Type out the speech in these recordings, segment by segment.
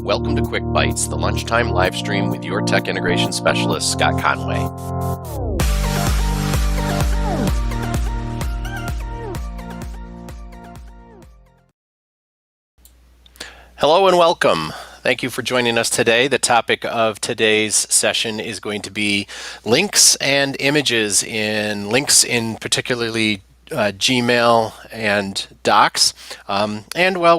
Welcome to Quick Bytes, the lunchtime live stream with your tech integration specialist, Scott Conway. Hello and welcome. Thank you for joining us today. The topic of today's session is going to be links and images in particularly Gmail and Docs.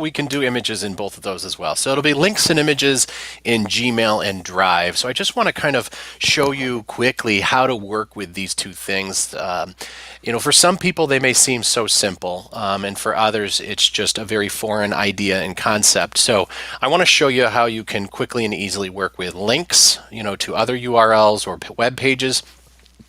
We can do images in both of those as well. So it'll be links and images in Gmail and Drive. So I just want to kind of show you quickly how to work with these two things. For some people, they may seem so simple, and for others, it's just a very foreign idea and concept. So I want to show you how you can quickly and easily work with links, to other URLs or web pages,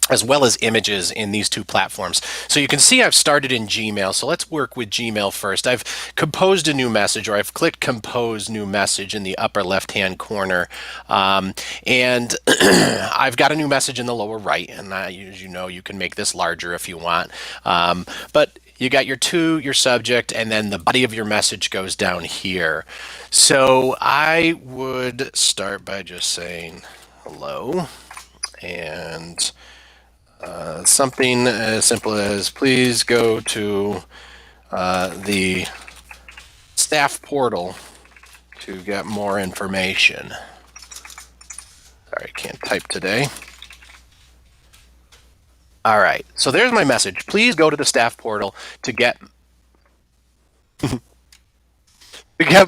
as well as images in these two platforms. So you can see I've started in Gmail. So let's work with Gmail first. I've composed a new message, or I've clicked Compose New Message in the upper left-hand corner. And I've got a new message in the lower right. And as you know, you can make this larger if you want. But you got your subject, and then the body of your message goes down here. So I would start by just saying hello and something as simple as please go to the staff portal to get more information. Sorry, I can't type today. All right, so there's my message. Please go to the staff portal to get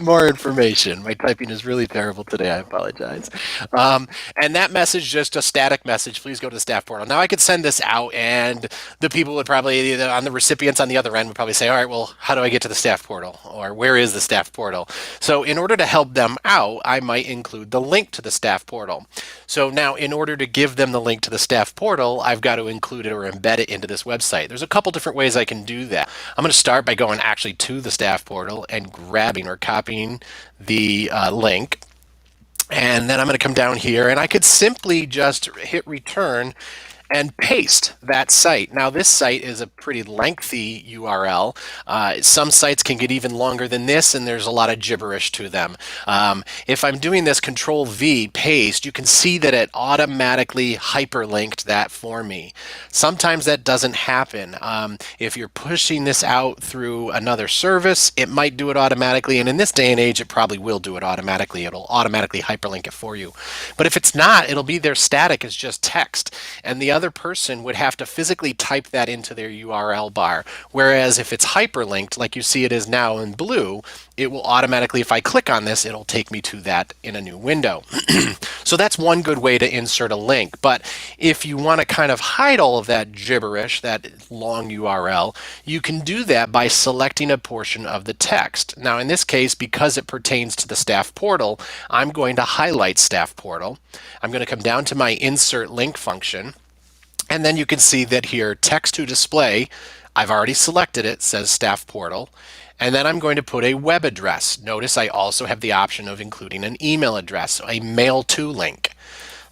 more information. My typing is really terrible today. I apologize. And that message, just a static message, please go to the staff portal. Now I could send this out and the people would probably, the recipients on the other end would probably say, all right, well, how do I get to the staff portal? Or where is the staff portal? So in order to help them out, I might include the link to the staff portal. So now in order to give them the link to the staff portal, I've got to include it or embed it into this website. There's a couple different ways I can do that. I'm going to start by going actually to the staff portal and grabbing or copying the link, and then I'm going to come down here and I could simply just hit return and paste that site. Now this site is a pretty lengthy URL. Some sites can get even longer than this, and there's a lot of gibberish to them. If I'm doing this Control V paste, you can see that it automatically hyperlinked that for me. Sometimes that doesn't happen. If you're pushing this out through another service, it might do it automatically, and in this day and age it probably will do it automatically. It'll automatically hyperlink it for you. But if it's not, it'll be there static as just text, and the other person would have to physically type that into their URL bar. Whereas if it's hyperlinked, like you see it is now in blue, it will automatically, if I click on this, it'll take me to that in a new window. So that's one good way to insert a link. But if you want to kind of hide all of that gibberish, that long URL, you can do that by selecting a portion of the text. Now in this case, because it pertains to the staff portal, I'm going to highlight staff portal. I'm going to come down to my insert link function. And then you can see that here, text to display, I've already selected it, says staff portal. And then I'm going to put a web address. Notice I also have the option of including an email address, a mail to link.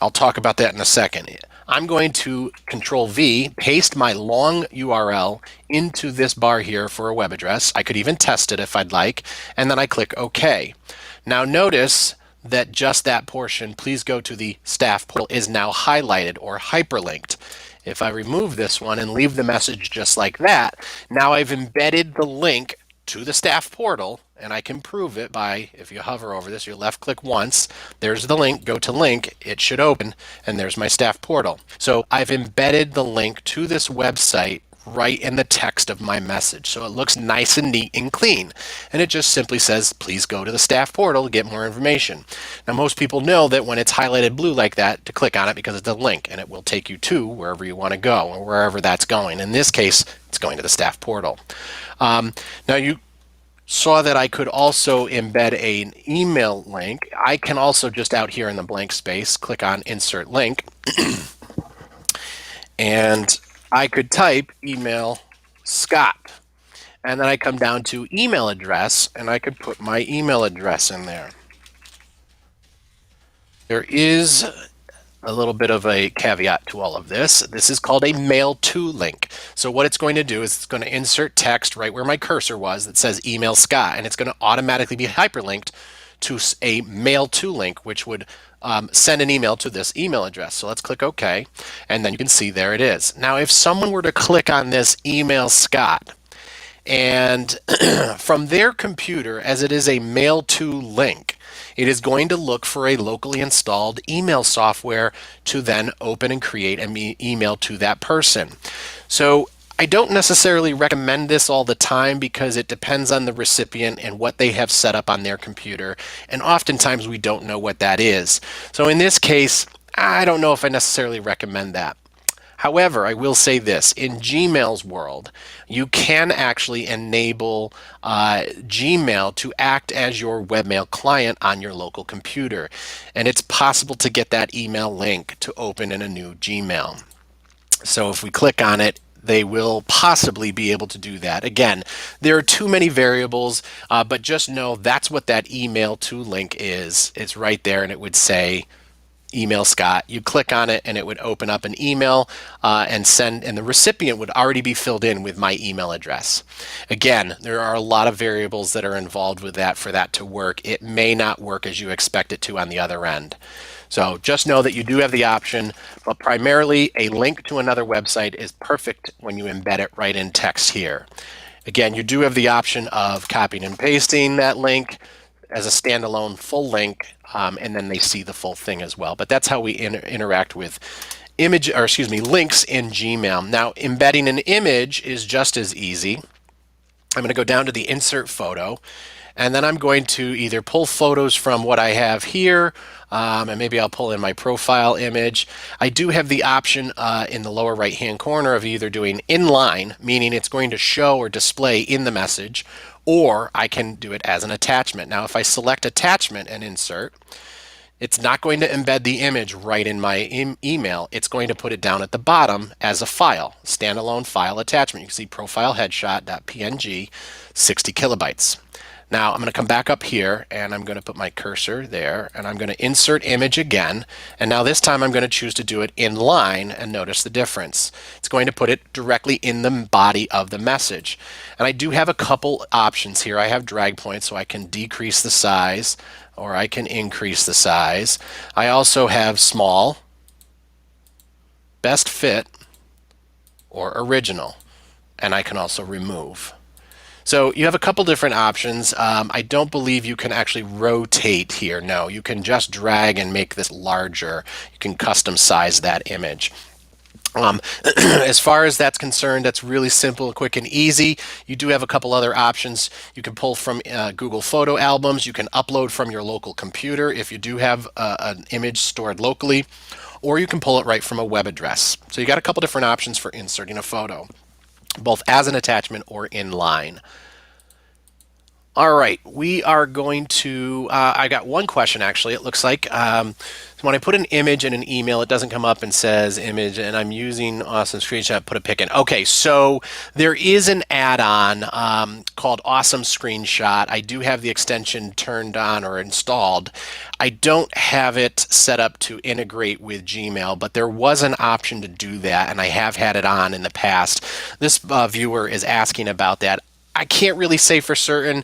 I'll talk about that in a second. I'm going to Control V, paste my long URL into this bar here for a web address. I could even test it if I'd like. And then I click OK. Now notice that just that portion, please go to the staff portal, is now highlighted or hyperlinked. If I remove this one and leave the message just like that, now I've embedded the link to the staff portal, and I can prove it by, if you hover over this, you left click once, there's the link, go to link, it should open, and there's my staff portal. So I've embedded the link to this website right in the text of my message. So it looks nice and neat and clean. And it just simply says, please go to the staff portal to get more information. Now most people know that when it's highlighted blue like that, to click on it because it's a link and it will take you to wherever you want to go or wherever that's going. In this case, it's going to the staff portal. Now you saw that I could also embed an email link. I can also just out here in the blank space, click on insert link and I could type email Scott, and then I come down to email address and I could put my email address in there. There is a little bit of a caveat to all of this. This is called a mail to link. So what it's going to do is it's going to insert text right where my cursor was that says email Scott, and it's going to automatically be hyperlinked to a mail to link, which would send an email to this email address. So let's click OK, and then you can see there it is. Now, if someone were to click on this email Scott, and from their computer, as it is a mail to link, it is going to look for a locally installed email software to then open and create an email to that person. So I don't necessarily recommend this all the time because it depends on the recipient and what they have set up on their computer. And oftentimes we don't know what that is. So in this case, I don't know if I necessarily recommend that. However, I will say this, in Gmail's world, you can actually enable Gmail to act as your webmail client on your local computer. And it's possible to get that email link to open in a new Gmail. So if we click on it, they will possibly be able to do that. Again, there are too many variables, but just know that's what that email to link is. It's right there, and it would say email Scott. You click on it and it would open up an email and send, and the recipient would already be filled in with my email address. Again, there are a lot of variables that are involved with that for that to work. It may not work as you expect it to on the other end. So just know that you do have the option, but primarily a link to another website is perfect when you embed it right in text here. Again, you do have the option of copying and pasting that link as a standalone full link, and then they see the full thing as well. But that's how we interact with links in Gmail. Now, embedding an image is just as easy. I'm going to go down to the insert photo, and then I'm going to either pull photos from what I have here, and maybe I'll pull in my profile image. I do have the option in the lower right hand corner of either doing inline, meaning it's going to show or display in the message, or I can do it as an attachment. Now, if I select attachment and insert, it's not going to embed the image right in my email. It's going to put it down at the bottom as a file, standalone file attachment. You can see profile headshot.png, 60 kilobytes. Now I'm going to come back up here and I'm going to put my cursor there and I'm going to insert image again. And now this time I'm going to choose to do it in line, and notice the difference. It's going to put it directly in the body of the message. And I do have a couple options here. I have drag points so I can decrease the size or I can increase the size. I also have small, best fit, or original. And I can also remove. So you have a couple different options. I don't believe you can actually rotate here. No, you can just drag and make this larger. You can custom size that image. As far as that's concerned, that's really simple, quick, and easy. You do have a couple other options. You can pull from Google Photo albums. You can upload from your local computer if you do have an image stored locally, or you can pull it right from a web address. So you got a couple different options for inserting a photo, both as an attachment or in line. All right, we are going to, I got one question actually, it looks like. When I put an image in an email, it doesn't come up and says image, and I'm using Awesome Screenshot, put a pic in. Okay, so there is an add-on called Awesome Screenshot. I do have the extension turned on or installed. I don't have it set up to integrate with Gmail, but there was an option to do that, and I have had it on in the past. This viewer is asking about that. I can't really say for certain.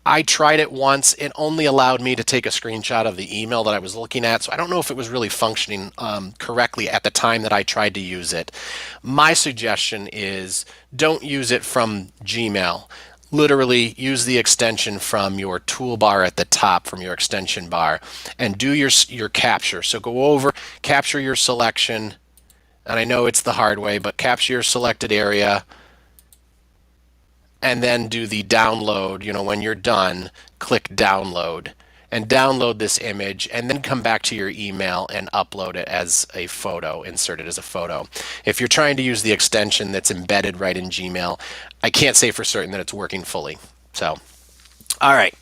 I tried it once. It only allowed me to take a screenshot of the email that I was looking at, so I don't know if it was really functioning correctly at the time that I tried to use it. My suggestion is don't use it from Gmail. Literally use the extension from your toolbar at the top, from your extension bar, and do your capture. So go over, capture your selection, and I know it's the hard way, but capture your selected area, and then do the download. When you're done, click download and download this image, and then come back to your email and upload it as a photo, insert it as a photo. If you're trying to use the extension that's embedded right in Gmail, I can't say for certain that it's working fully. So, all right,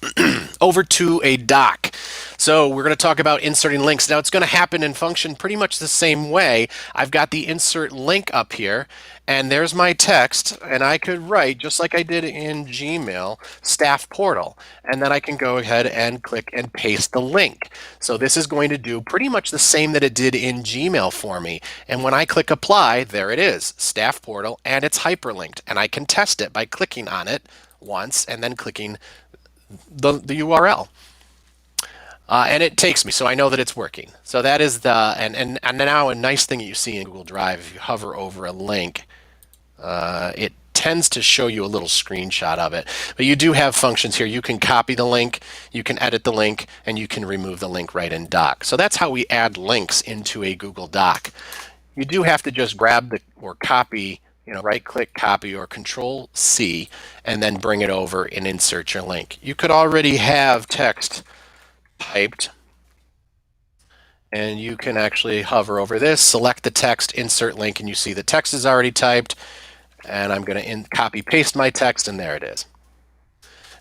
over to a doc. So we're going to talk about inserting links. Now it's going to happen and function pretty much the same way. I've got the insert link up here, and there's my text, and I could write, just like I did in Gmail, staff portal, and then I can go ahead and click and paste the link. So this is going to do pretty much the same that it did in Gmail for me. And when I click apply, there it is, staff portal, and it's hyperlinked. And I can test it by clicking on it once and then clicking the URL. And it takes me, so I know that it's working. So that is the, and now a nice thing that you see in Google Drive, if you hover over a link, it tends to show you a little screenshot of it. But you do have functions here. You can copy the link, you can edit the link, and you can remove the link right in Doc. So that's how we add links into a Google Doc. You do have to just grab the or copy, right click copy or control C, and then bring it over and insert your link. You could already have text typed, and you can actually hover over this, select the text, insert link, and you see the text is already typed. And I'm going to copy paste my text, and there it is.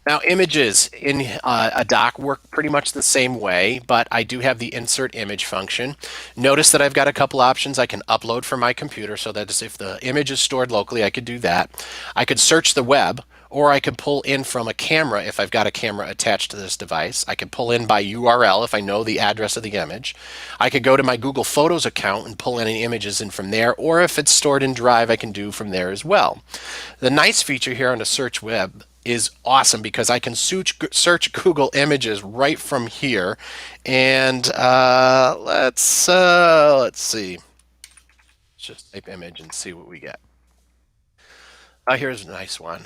Now, images in a doc work pretty much the same way, but I do have the insert image function. Notice that I've got a couple options. I can upload from my computer, so that if the image is stored locally, I could do that. I could search the web, or I could pull in from a camera if I've got a camera attached to this device. I could pull in by URL if I know the address of the image. I could go to my Google Photos account and pull any images in from there, or if it's stored in Drive, I can do from there as well. The nice feature here on the search web is awesome because I can search Google Images right from here. And let's see. Let's just type image and see what we get. Here's a nice one.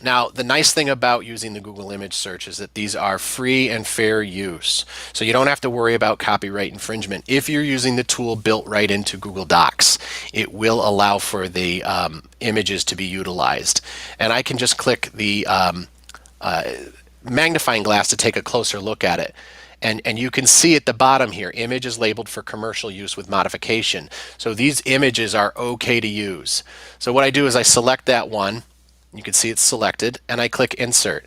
Now, the nice thing about using the Google image search is that these are free and fair use. So you don't have to worry about copyright infringement. If you're using the tool built right into Google Docs, it will allow for the images to be utilized. And I can just click the magnifying glass to take a closer look at it. And you can see at the bottom here, image is labeled for commercial use with modification. So these images are okay to use. So what I do is I select that one. You can see it's selected, and I click insert.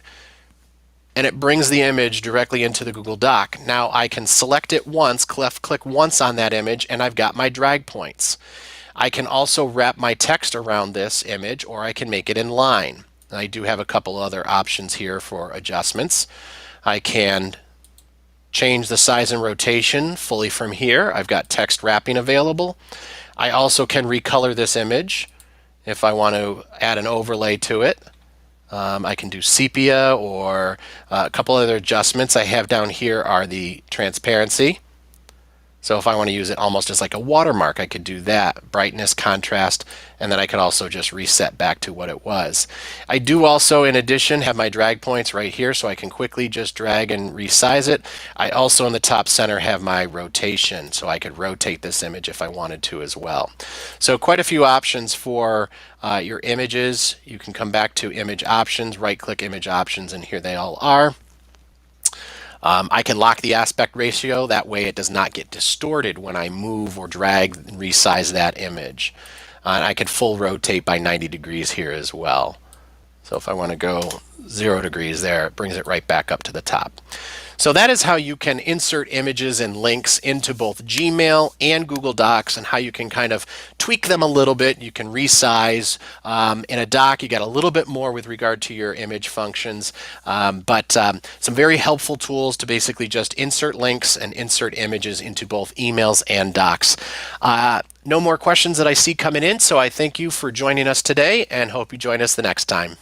And it brings the image directly into the Google Doc. Now I can select it once, click once on that image, and I've got my drag points. I can also wrap my text around this image, or I can make it in line. I do have a couple other options here for adjustments. I can change the size and rotation fully from here. I've got text wrapping available. I also can recolor this image if I want to add an overlay to it. I can do sepia or a couple other adjustments I have down here are the transparency. So if I want to use it almost as like a watermark, I could do that. Brightness, contrast, and then I could also just reset back to what it was. I do also, in addition, have my drag points right here, so I can quickly just drag and resize it. I also, in the top center, have my rotation, so I could rotate this image if I wanted to as well. So quite a few options for your images. You can come back to image options, right-click image options, and here they all are. I can lock the aspect ratio, that way it does not get distorted when I move or drag and resize that image. And I can full rotate by 90 degrees here as well. So if I want to go 0 degrees there, it brings it right back up to the top. So that is how you can insert images and links into both Gmail and Google Docs, and how you can kind of tweak them a little bit. You can resize. In a doc, you got a little bit more with regard to your image functions, but some very helpful tools to basically just insert links and insert images into both emails and docs. No more questions that I see coming in, so I thank you for joining us today and hope you join us the next time.